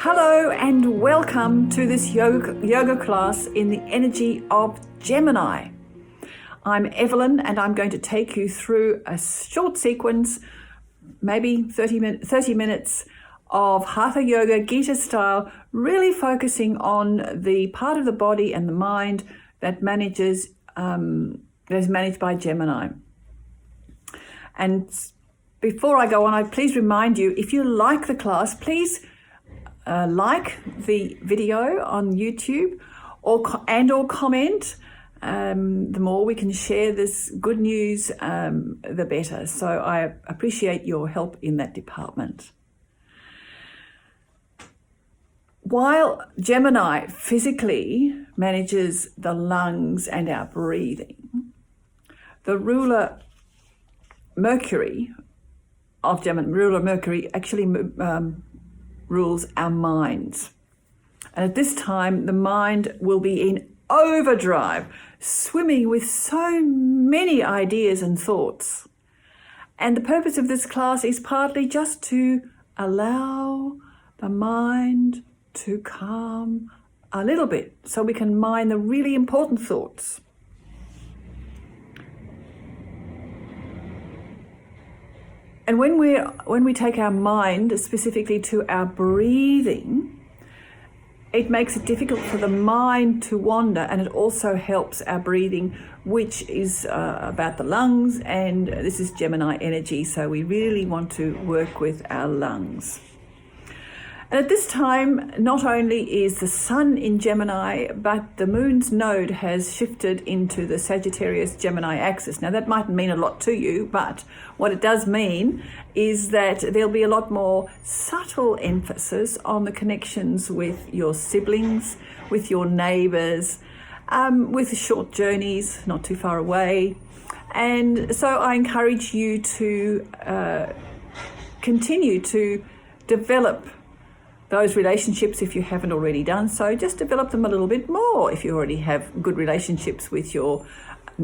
Hello and welcome to this yoga class in the energy of Gemini. I'm Evelyn and I'm going to take you through a short sequence, maybe 30 minutes of Hatha Yoga, Gita style, really focusing on the part of the body and the mind that is managed by Gemini. And before I go on, I please remind you, if you like the class, please like the video on YouTube or comment. The more we can share this good news, the better. So I appreciate your help in that department. While Gemini physically manages the lungs and our breathing, the ruler Mercury of Gemini, actually rules our minds. And at this time, the mind will be in overdrive, swimming with so many ideas and thoughts. And the purpose of this class is partly just to allow the mind to calm a little bit so we can mine the really important thoughts. And when we take our mind specifically to our breathing, it makes it difficult for the mind to wander, and it also helps our breathing, which is about the lungs, and this is Gemini energy, so we really want to work with our lungs. And at this time, not only is the sun in Gemini, but the moon's node has shifted into the Sagittarius-Gemini axis. Now, that mightn't mean a lot to you, but what it does mean is that there'll be a lot more subtle emphasis on the connections with your siblings, with your neighbours, with short journeys, not too far away. And so I encourage you to continue to develop those relationships if you haven't already done so. Just develop them a little bit more if you already have good relationships with your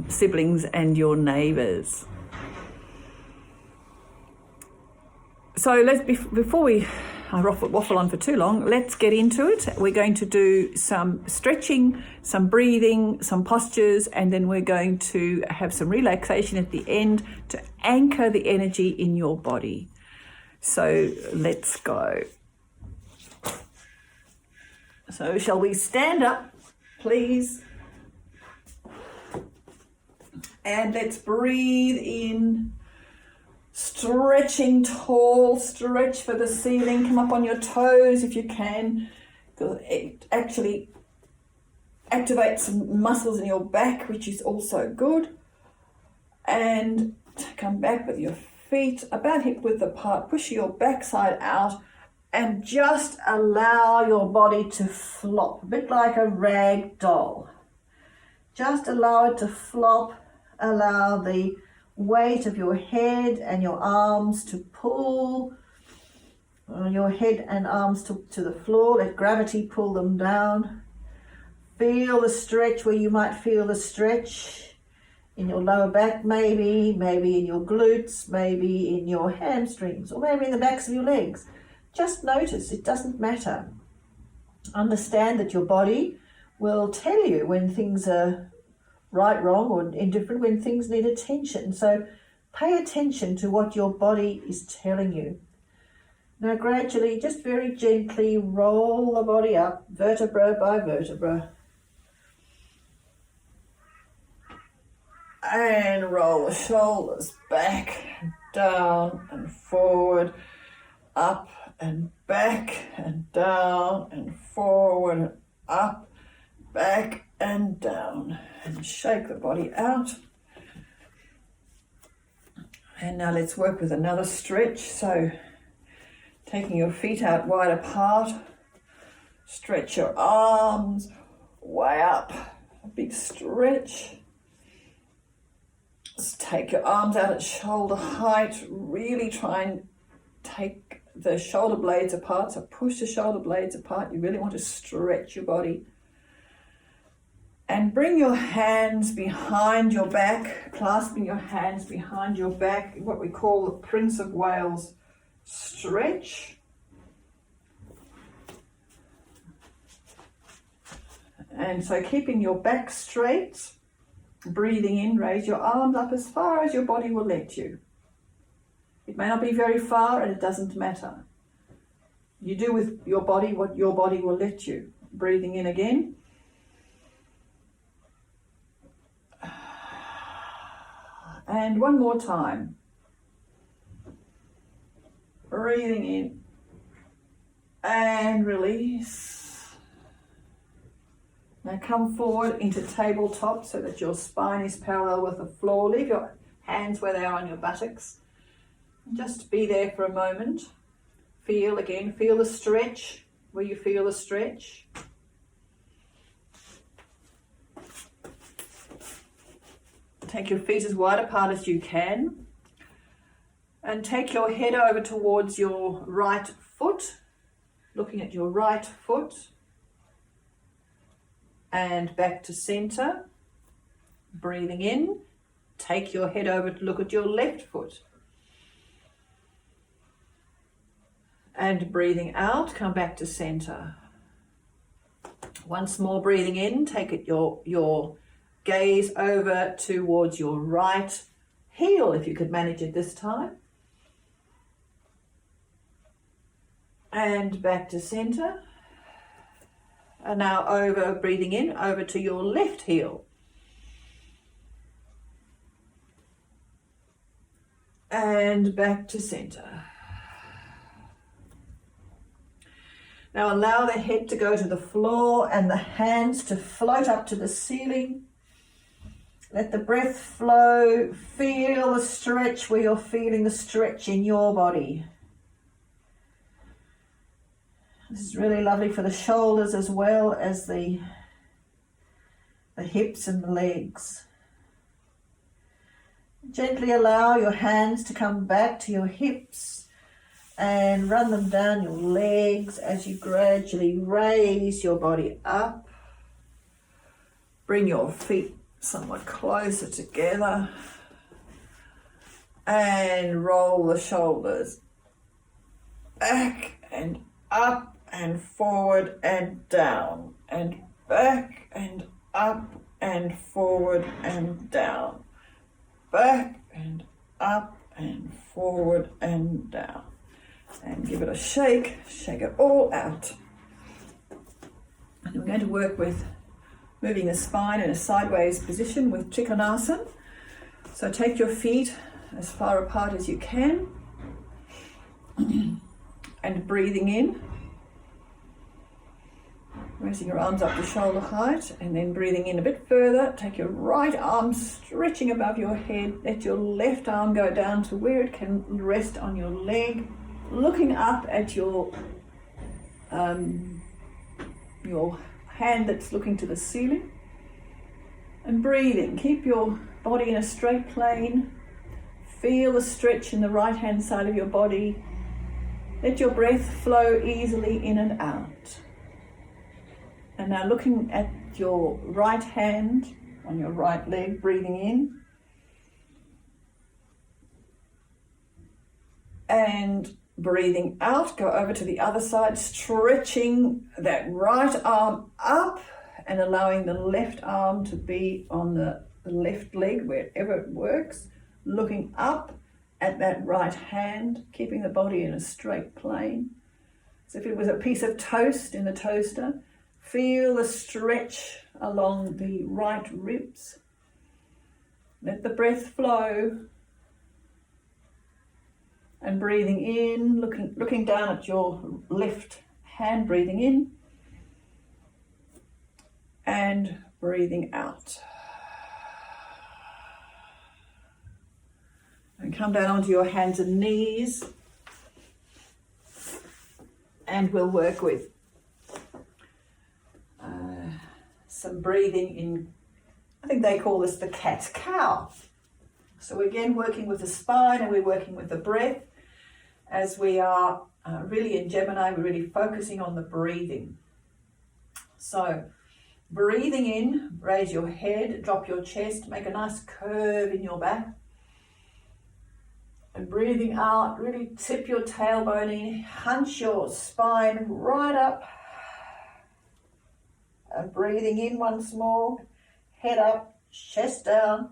siblings and your neighbours. So before I waffle on for too long, let's get into it. We're going to do some stretching, some breathing, some postures, and then we're going to have some relaxation at the end to anchor the energy in your body. So let's go. So shall we stand up, please? And let's breathe in, stretching tall, stretch for the ceiling. Come up on your toes if you can, because it actually activates some muscles in your back, which is also good. And come back with your feet about hip width apart, push your backside out, and just allow your body to flop, a bit like a rag doll. Just allow it to flop, allow the weight of your head and your arms to pull your head and arms to the floor. Let gravity pull them down. Feel the stretch where you might feel the stretch in your lower back, maybe in your glutes, maybe in your hamstrings, or maybe in the backs of your legs. Just notice, it doesn't matter. Understand that your body will tell you when things are right, wrong, or indifferent, when things need attention. So pay attention to what your body is telling you. Now gradually, just very gently roll the body up, vertebra by vertebra. And roll the shoulders back, down and forward, up and back and down and forward and up, back and down, and shake the body out. And now let's work with another stretch. So taking your feet out wide apart, stretch your arms way up, a big stretch. Just take your arms out at shoulder height, really try and take the shoulder blades apart, so push the shoulder blades apart. You really want to stretch your body. And bring your hands behind your back, clasping your hands behind your back, what we call the Prince of Wales stretch. And so keeping your back straight, breathing in, raise your arms up as far as your body will let you. It may not be very far, and it doesn't matter. You do with your body what your body will let you. Breathing in again. And one more time. Breathing in and release. Now come forward into tabletop so that your spine is parallel with the floor. Leave your hands where they are on your buttocks. Just be there for a moment. Feel the stretch where you feel the stretch. Take your feet as wide apart as you can. And take your head over towards your right foot, looking at your right foot. And back to center. Breathing in. Take your head over to look at your left foot. And breathing out, come back to center. Once more, breathing in, take your gaze over towards your right heel, if you could manage it this time. And back to center. And now breathing in, over to your left heel. And back to center. Now allow the head to go to the floor and the hands to float up to the ceiling. Let the breath flow. Feel the stretch where you're feeling the stretch in your body. This is really lovely for the shoulders as well as the hips and the legs. Gently allow your hands to come back to your hips and run them down your legs as you gradually raise your body up. Bring your feet somewhat closer together and roll the shoulders back and up and forward and down and back and up and forward and down, back and up and forward and down. And give it a shake it all out. And we're going to work with moving the spine in a sideways position with Trikonasana. So take your feet as far apart as you can and breathing in, raising your arms up to shoulder height, and then breathing in a bit further. Take your right arm stretching above your head. Let your left arm go down to where it can rest on your leg, looking up at your hand that's looking to the ceiling, and breathing. Keep your body in a straight plane. Feel the stretch in the right hand side of your body. Let your breath flow easily in and out. And now looking at your right hand on your right leg, breathing in and breathing out. Go over to the other side, stretching that right arm up and allowing the left arm to be on the left leg wherever it works, looking up at that right hand, keeping the body in a straight plane. So if it was a piece of toast in the toaster, feel the stretch along the right ribs. Let the breath flow. And breathing in, looking down at your left hand, breathing in and breathing out. And come down onto your hands and knees, and we'll work with some breathing in, I think they call this the cat-cow. So again, working with the spine and we're working with the breath. As we are really in Gemini, we're really focusing on the breathing. So breathing in, raise your head, drop your chest, make a nice curve in your back. And breathing out, really tip your tailbone in, hunch your spine right up And breathing in once more, head up, chest down.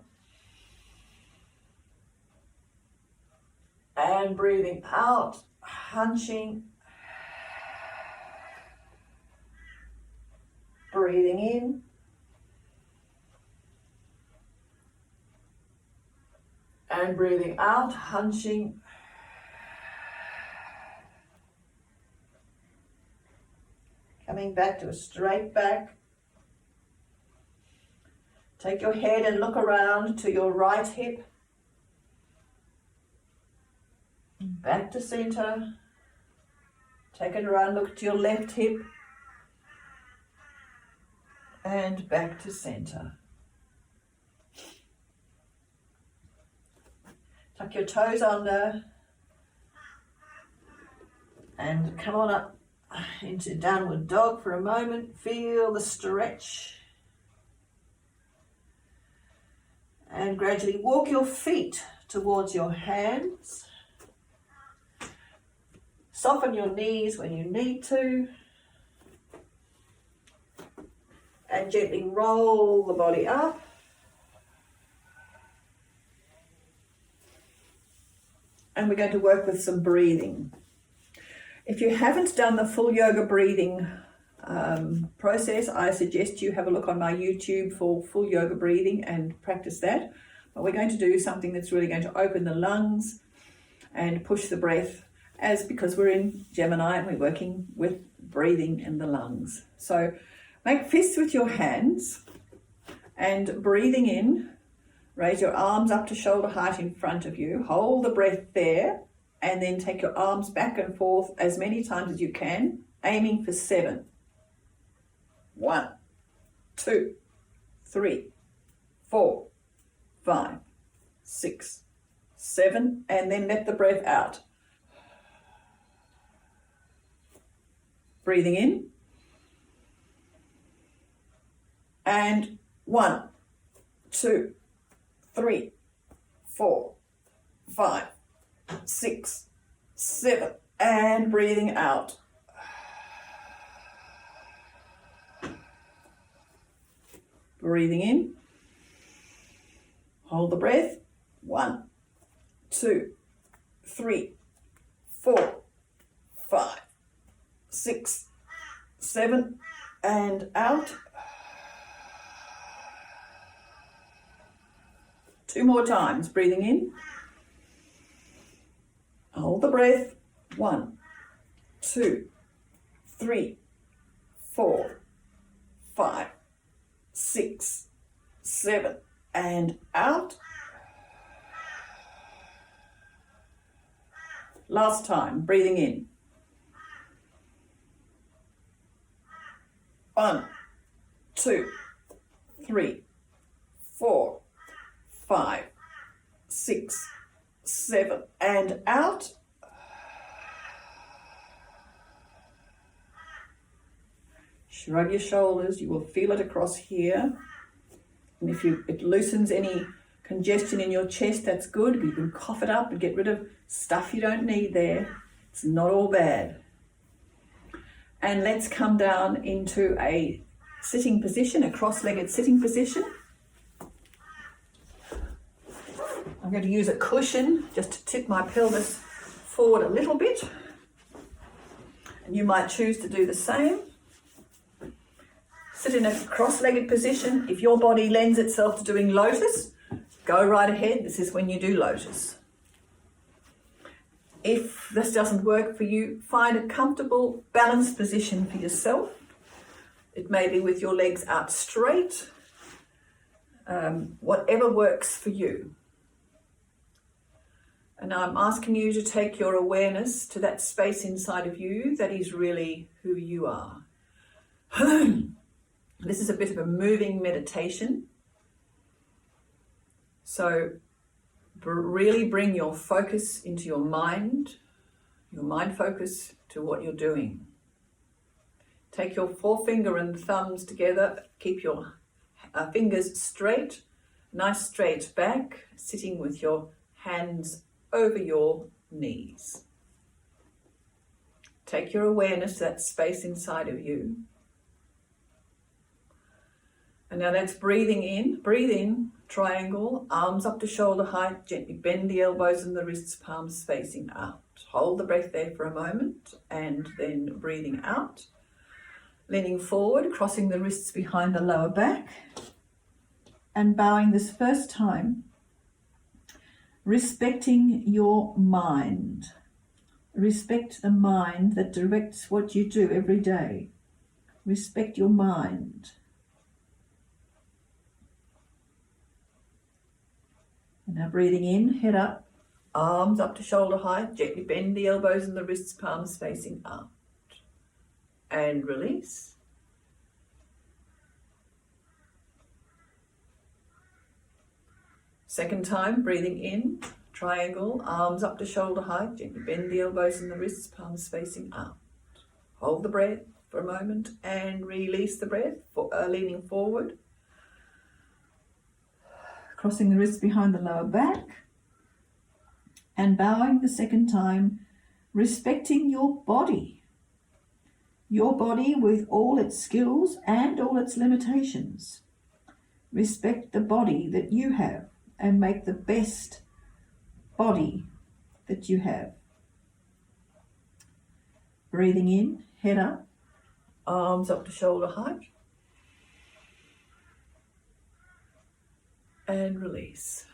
And breathing out, hunching. Breathing in. And breathing out, hunching. Coming back to a straight back. Take your head and look around to your right hip. Back to center. Take it around, look to your left hip. And back to center. Tuck your toes under. And come on up into downward dog for a moment. Feel the stretch. And gradually walk your feet towards your hands. Soften your knees when you need to. And gently roll the body up. And we're going to work with some breathing. If you haven't done the full yoga breathing process, I suggest you have a look on my YouTube for full yoga breathing and practice that. But we're going to do something that's really going to open the lungs and push the breath, because we're in Gemini and we're working with breathing in the lungs. So make fists with your hands and breathing in, raise your arms up to shoulder height in front of you, hold the breath there, and then take your arms back and forth as many times as you can, aiming for 7. 1, 2, 3, 4, 5, 6, 7, and then let the breath out. Breathing in. And 1, 2, 3, 4, 5, 6, 7, and breathing out. Breathing in. Hold the breath. 1, 2, 3, 4, 5, 6, 7, and out. 2 more times. Breathing in. Hold the breath. 1, 2, 3, 4, 5, 6, 7, and out. Last time. Breathing in. 1, 2, 3, 4, 5, 6, 7, and out. Shrug your shoulders. You will feel it across here. And if it loosens any congestion in your chest, that's good. You can cough it up and get rid of stuff you don't need there. It's not all bad. And let's come down into a sitting position, a cross-legged sitting position. I'm going to use a cushion just to tip my pelvis forward a little bit. And you might choose to do the same. Sit in a cross-legged position. If your body lends itself to doing lotus, go right ahead. This is when you do lotus. If this doesn't work for you, find a comfortable, balanced position for yourself. It may be with your legs out straight, whatever works for you. And I'm asking you to take your awareness to that space inside of you that is really who you are. This is a bit of a moving meditation. So really bring your focus into your mind focus to what you're doing. Take your forefinger and thumbs together. Keep your fingers straight, nice straight back, sitting with your hands over your knees. Take your awareness to that space inside of you. And now that's breathing in. Breathe in, triangle, arms up to shoulder height, gently bend the elbows and the wrists, palms facing out. Hold the breath there for a moment and then breathing out. Leaning forward, crossing the wrists behind the lower back and bowing this first time, respecting your mind. Respect the mind that directs what you do every day. Respect your mind. And now breathing in, head up, arms up to shoulder height, gently bend the elbows and the wrists, palms facing out. And release. Second time, breathing in, triangle, arms up to shoulder height, gently bend the elbows and the wrists, palms facing out. Hold the breath for a moment and release the breath, leaning forward. Crossing the wrists behind the lower back and bowing the second time, respecting your body. Your body with all its skills and all its limitations. Respect the body that you have and make the best body that you have. Breathing in, head up, arms up to shoulder height. And release.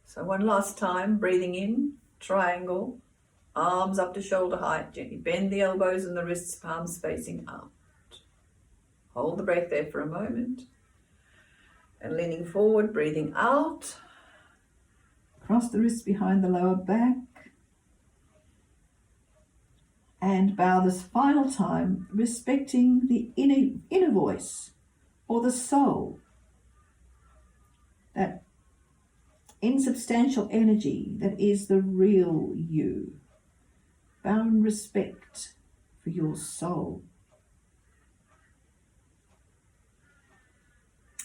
So one last time, breathing in, triangle, arms up to shoulder height, gently bend the elbows and the wrists, palms facing out. Hold the breath there for a moment. And leaning forward, breathing out. Cross the wrists behind the lower back. And bow this final time, respecting the inner voice or the soul. That insubstantial energy that is the real you. Bow in respect for your soul.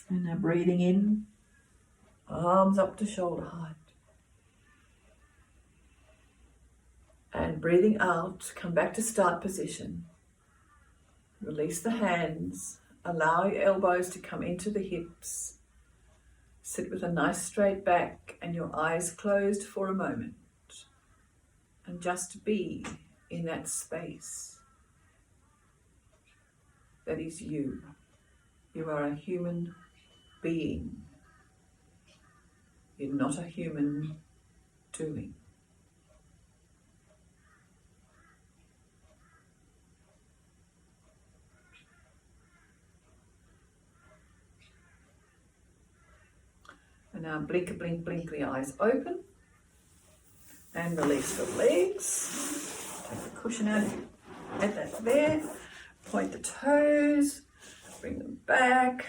And now breathing in, arms up to shoulder height. And breathing out, come back to start position. Release the hands, allow your elbows to come into the hips. Sit with a nice straight back and your eyes closed for a moment. And just be in that space. That is you. You are a human being. You're not a human doing. And now blink, blink, blink the eyes open. And release the legs. Take the cushion out, get that there. Point the toes, bring them back.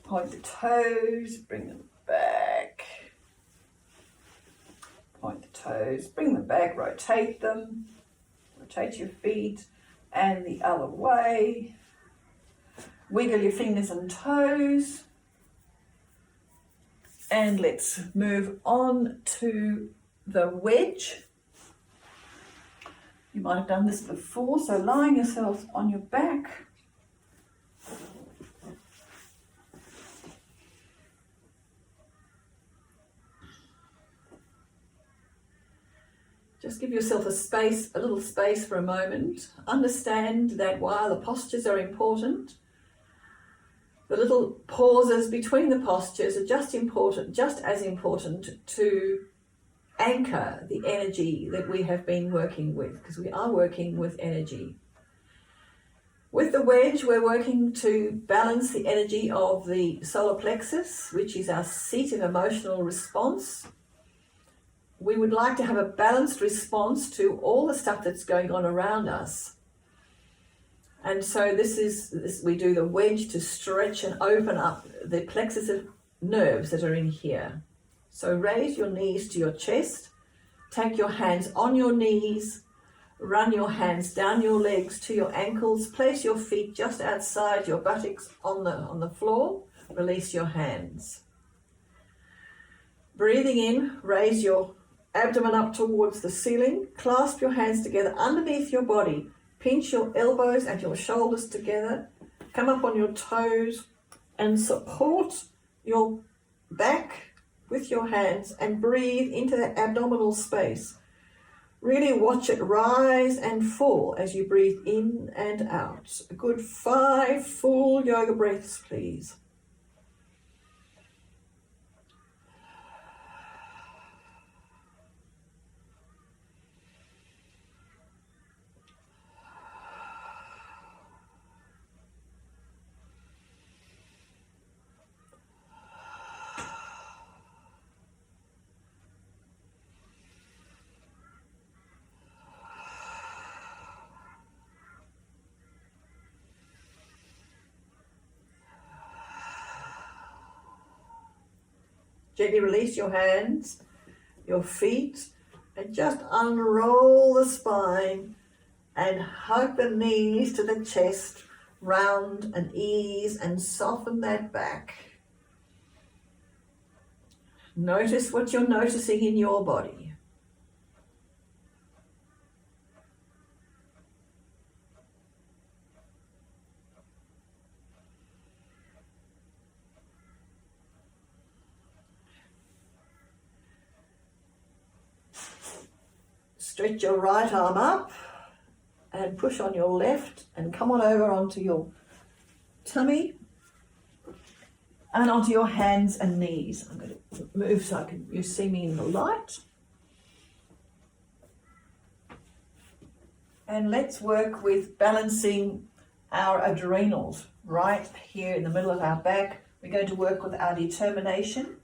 Point the toes, bring them back. Point the toes, bring them back, rotate them. Rotate your feet and the other way. Wiggle your fingers and toes. And let's move on to the wedge. You might have done this before, so lying yourself on your back. Just give yourself a little space for a moment. Understand that while the postures are important, the little pauses between the postures are just as important to anchor the energy that we have been working with, because we are working with energy. With the wedge, we're working to balance the energy of the solar plexus, which is our seat of emotional response. We would like to have a balanced response to all the stuff that's going on around us. And so we do the wedge to stretch and open up the plexus of nerves that are in here. So raise your knees to your chest, take your hands on your knees, run your hands down your legs to your ankles, place your feet just outside your buttocks on the floor, release your hands. Breathing in, raise your abdomen up towards the ceiling, clasp your hands together underneath your body, Pinch your elbows and your shoulders together. Come up on your toes and support your back with your hands and breathe into that abdominal space. Really watch it rise and fall as you breathe in and out. A good 5 full yoga breaths, please. Gently release your hands, your feet, and just unroll the spine and hug the knees to the chest, round and ease and soften that back. Notice what you're noticing in your body. Stretch your right arm up and push on your left and come on over onto your tummy and onto your hands and knees. I'm going to move so you see me in the light. And let's work with balancing our adrenals right here in the middle of our back. We're going to work with our determination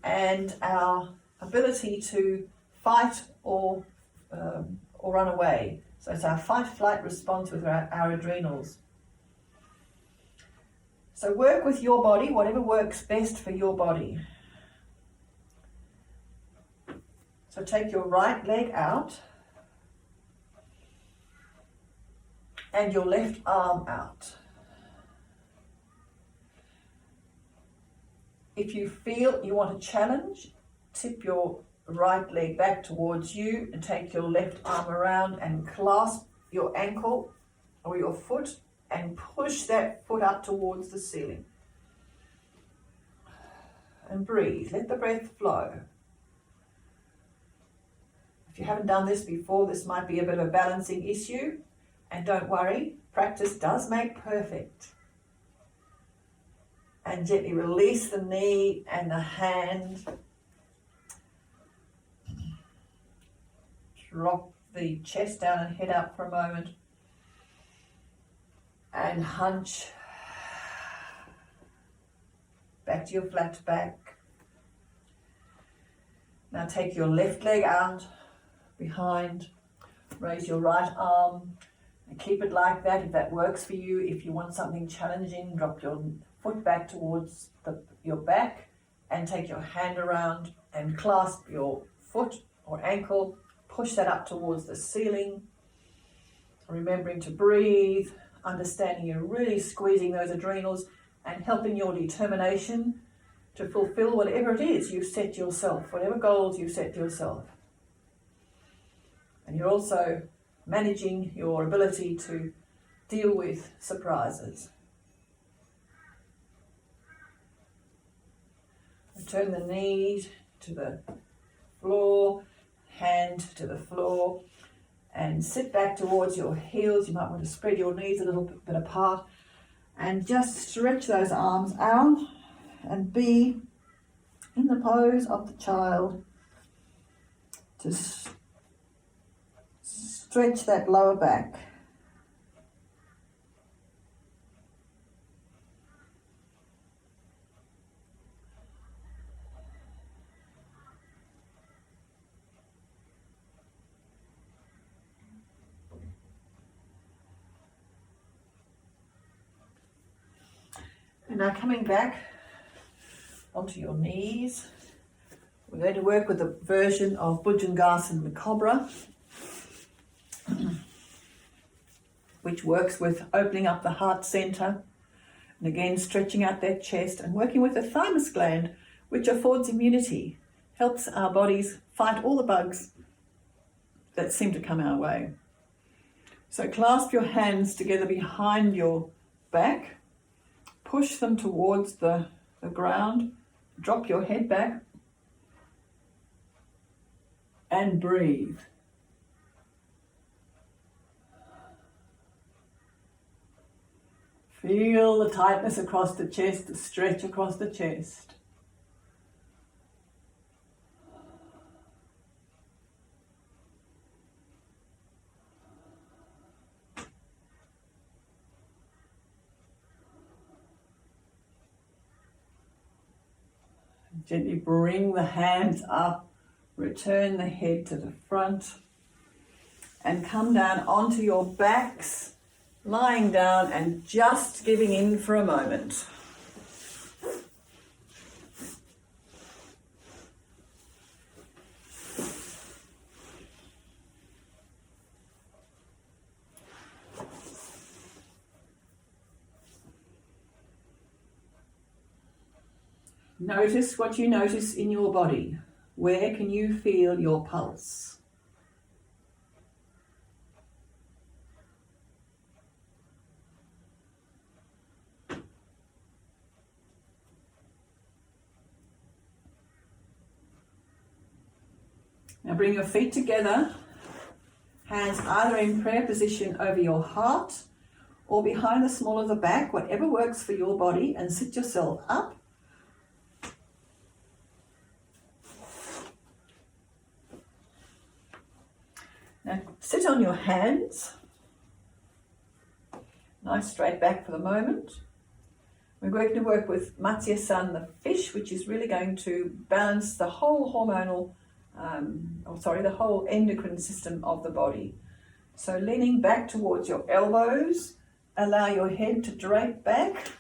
and our ability to fight or run away. So it's our fight-flight response with our adrenals. So work with your body, whatever works best for your body. So take your right leg out and your left arm out. If you feel you want to challenge, tip your right leg back towards you and take your left arm around and clasp your ankle or your foot and push that foot up towards the ceiling. And breathe. Let the breath flow. If you haven't done this before, this might be a bit of a balancing issue. And don't worry, practice does make perfect. And gently release the knee and the hand. Drop the chest down and head up for a moment. And hunch back to your flat back. Now take your left leg out behind. Raise your right arm and keep it like that if that works for you. If you want something challenging, drop your foot back towards your back and take your hand around and clasp your foot or ankle. Push that up towards the ceiling. Remembering to breathe, understanding you're really squeezing those adrenals and helping your determination to fulfill whatever it is you've set yourself, whatever goals you've set yourself. And you're also managing your ability to deal with surprises. Turn the knees to the floor, hand to the floor, and sit back towards your heels. You might want to spread your knees a little bit apart and just stretch those arms out and be in the pose of the child to stretch that lower back. And now coming back onto your knees, we're going to work with a version of Bhujangasana Cobra, which works with opening up the heart center and again stretching out that chest and working with the thymus gland, which affords immunity, helps our bodies fight all the bugs that seem to come our way. So clasp your hands together behind your back, push them towards the ground, drop your head back and breathe. Feel the tightness across the chest, the stretch across the chest. Gently bring the hands up, return the head to the front, and come down onto your backs, lying down and just giving in for a moment. Notice what you notice in your body. Where can you feel your pulse? Now bring your feet together, hands either in prayer position over your heart or behind the small of the back, whatever works for your body, and sit yourself up. Now sit on your hands, nice straight back for the moment. We're going to work with Matsya-san, the fish, which is really going to balance the whole the whole endocrine system of the body. So leaning back towards your elbows, allow your head to drape back.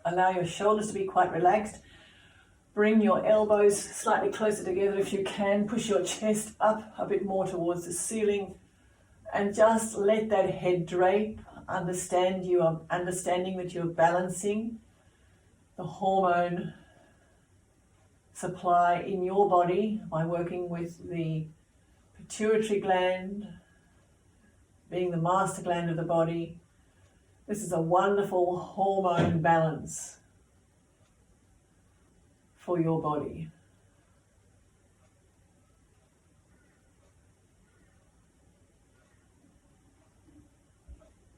Allow your shoulders to be quite relaxed. Bring your elbows slightly closer together if you can. Push your chest up a bit more towards the ceiling and just let that head drape. Understanding that you're balancing the hormone supply in your body by working with the pituitary gland, being the master gland of the body. This is a wonderful hormone balance for your body.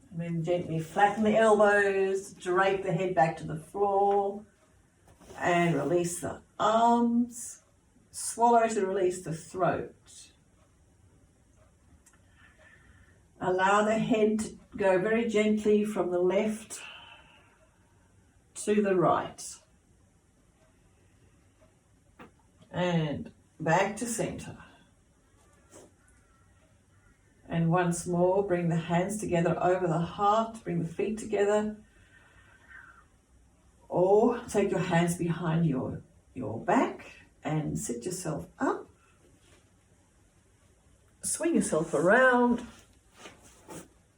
And then gently flatten the elbows, drape the head back to the floor, and release the arms. Swallow to release the throat. Allow the head to go very gently from the left to the right. And back to center. And once more, bring the hands together over the heart, bring the feet together. Or take your hands behind your back and sit yourself up. Swing yourself around.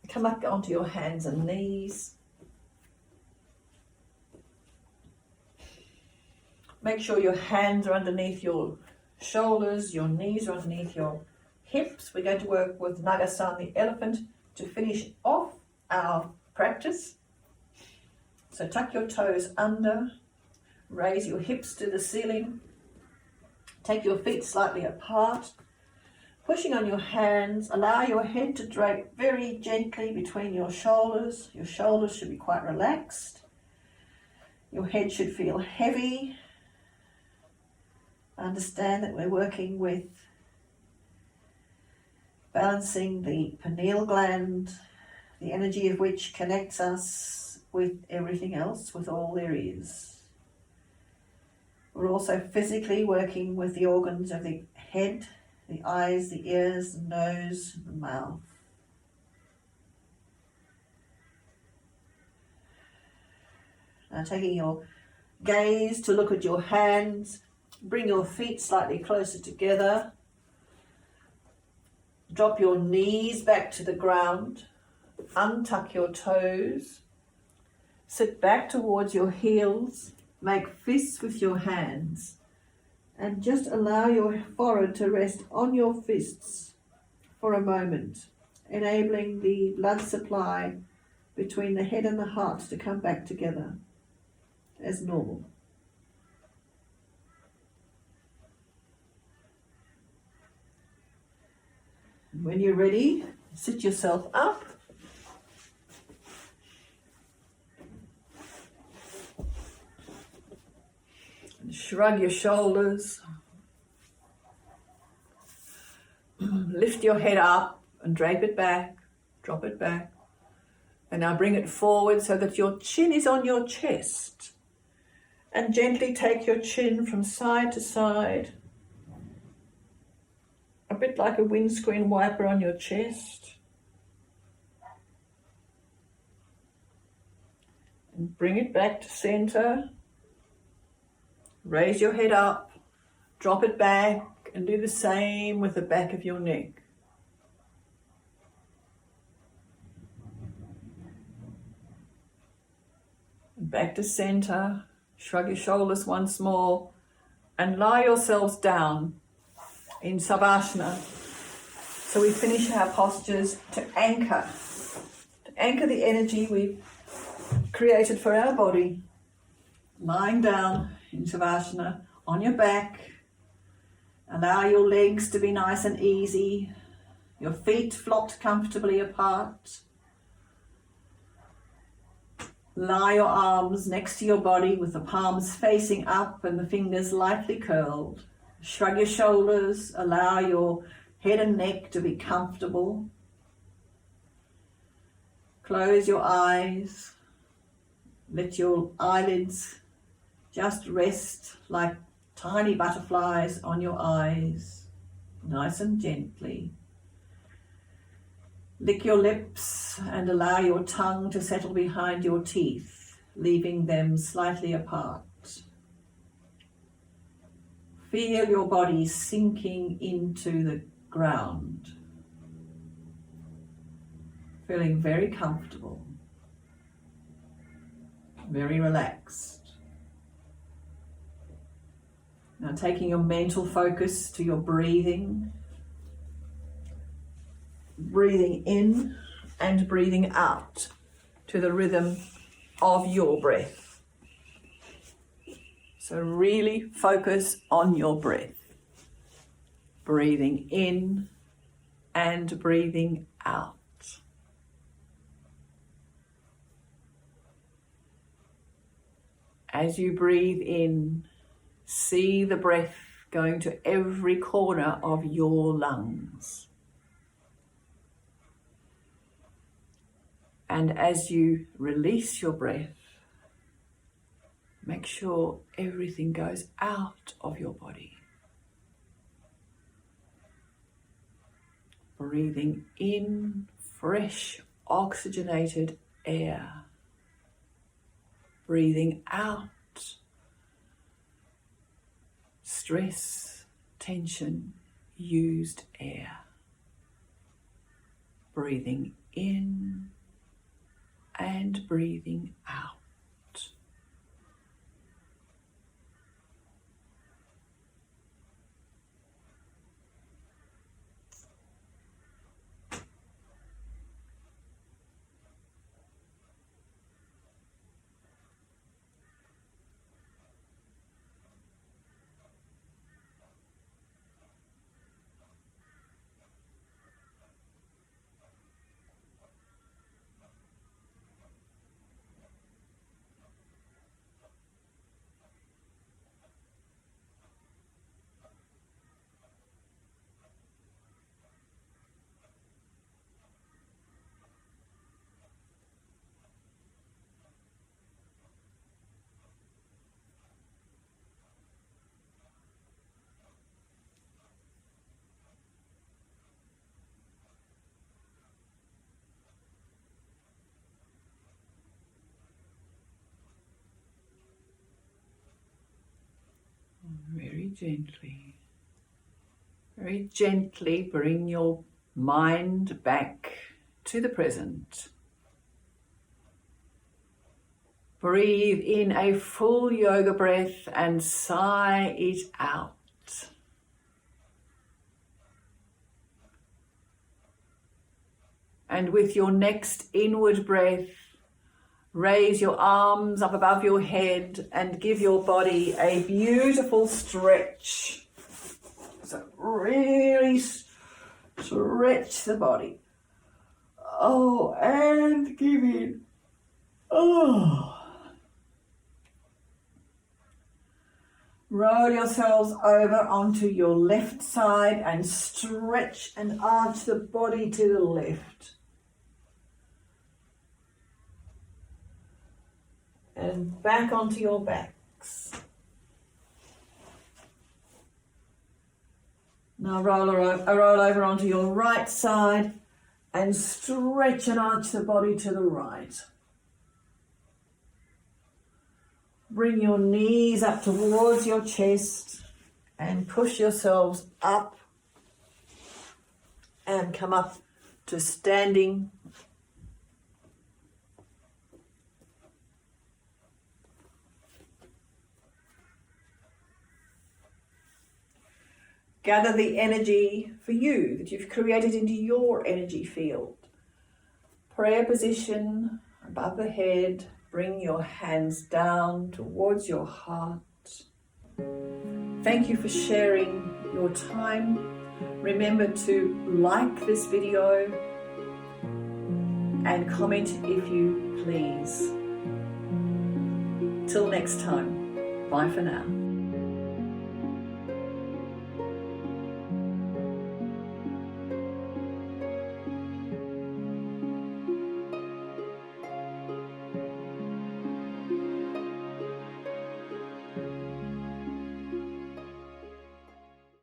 Come up onto your hands and knees. Make sure your hands are underneath your shoulders, your knees are underneath your hips. We're going to work with Naga-san, the elephant, to finish off our practice. So tuck your toes under, raise your hips to the ceiling, take your feet slightly apart, pushing on your hands, allow your head to drape very gently between your shoulders. Your shoulders should be quite relaxed. Your head should feel heavy. Understand that we're working with balancing the pineal gland, the energy of which connects us with everything else, with all there is. We're also physically working with the organs of the head, the eyes, the ears, the nose, the mouth. Now taking your gaze to look at your hands, bring your feet slightly closer together. Drop your knees back to the ground. Untuck your toes. Sit back towards your heels. Make fists with your hands. And just allow your forehead to rest on your fists for a moment, enabling the blood supply between the head and the heart to come back together as normal. When you're ready, sit yourself up. And shrug your shoulders. Lift your head up and drape it back, drop it back. And now bring it forward so that your chin is on your chest. And gently take your chin from side to side. A bit like a windscreen wiper on your chest. And bring it back to center. Raise your head up, drop it back, and do the same with the back of your neck. And back to center. Shrug your shoulders once more and lie yourselves down in Savasana. So we finish our postures to anchor the energy we've created for our body. Lying down in Savasana on your back. Allow your legs to be nice and easy. Your feet flopped comfortably apart. Lie your arms next to your body with the palms facing up and the fingers lightly curled. Shrug your shoulders. Allow your head and neck to be comfortable. Close your eyes. Let your eyelids just rest like tiny butterflies on your eyes, nice and gently. Lick your lips and allow your tongue to settle behind your teeth, leaving them slightly apart. Feel your body sinking into the ground, feeling very comfortable, very relaxed. Now taking your mental focus to your breathing. Breathing in and breathing out to the rhythm of your breath. So really focus on your breath. Breathing in and breathing out. As you breathe in, see the breath going to every corner of your lungs. And as you release your breath, make sure everything goes out of your body. Breathing in fresh, oxygenated air. Breathing out stress, tension, used air. Breathing in and breathing out. Very gently bring your mind back to the present. Breathe in a full yoga breath and sigh it out. And with your next inward breath, raise your arms up above your head and give your body a beautiful stretch. So really stretch the body. Oh, and give it. Oh. Roll yourselves over onto your left side and stretch and arch the body to the left. And back onto your backs. Now roll over onto your right side and stretch and arch the body to the right. Bring your knees up towards your chest and push yourselves up and come up to standing. Gather the energy for you that you've created into your energy field. Prayer position above the head. Bring your hands down towards your heart. Thank you for sharing your time. Remember to like this video and comment if you please. Till next time, bye for now.